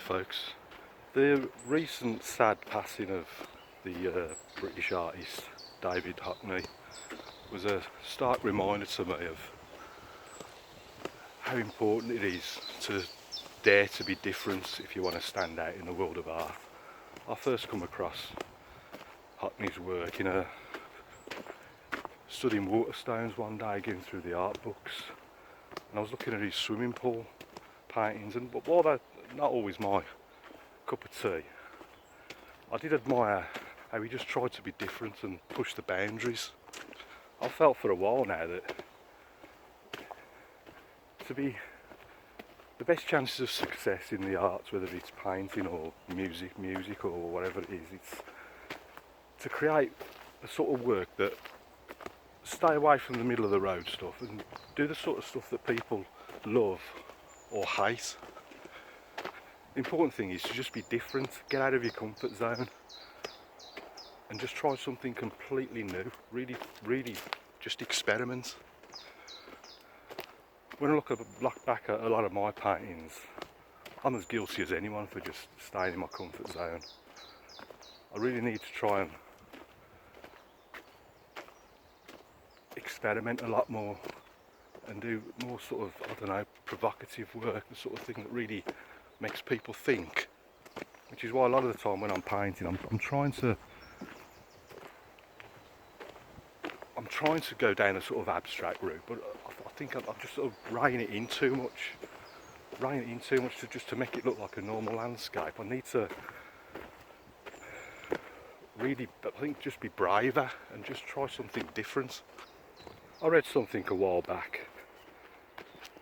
folks. The recent sad passing of the British artist David Hockney was a stark reminder to me of how important it is to dare to be different if you want to stand out in the world of art. I first come across Hockney's work studying waterstones one day, going through the art books, and I was looking at his swimming pool paintings, and while they're not always my cup of tea, I did admire how he just tried to be different and push the boundaries. I've felt for a while now that to be the best chances of success in the arts, whether it's painting or music or whatever it is, it's to create a sort of work that stay away from the middle of the road stuff and do the sort of stuff that people love or hate. The important thing is to just be different, get out of your comfort zone and just try something completely new. Really just experiment. When I look back at a lot of my paintings, I'm as guilty as anyone for just staying in my comfort zone. I really need to try and experiment a lot more and do more sort of, I don't know, provocative work, the sort of thing that really makes people think. Which is why a lot of the time when I'm painting, I'm trying to go down a sort of abstract route, but I think I'm just sort of reining it in too much to make it look like a normal landscape. I need to really, I think, just be braver and just try something different. I read something a while back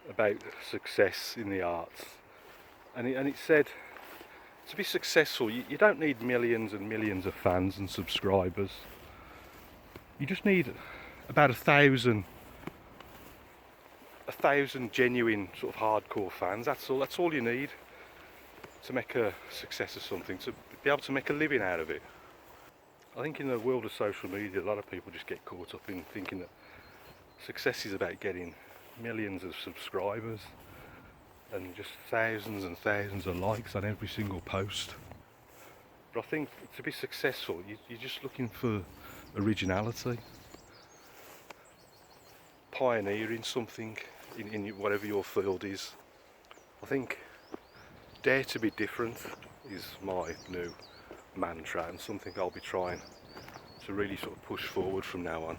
about success in the arts, and it said to be successful you don't need millions and millions of fans and subscribers. You just need about a thousand genuine sort of hardcore fans. That's all you need to make a success of something, to be able to make a living out of it. I think in the world of social media, a lot of people just get caught up in thinking that success is about getting millions of subscribers and just thousands and thousands of likes on every single post. But I think to be successful, you're just looking for originality, pioneering something in whatever your field is. I think dare to be different is my new mantra, and something I'll be trying to really sort of push forward from now on.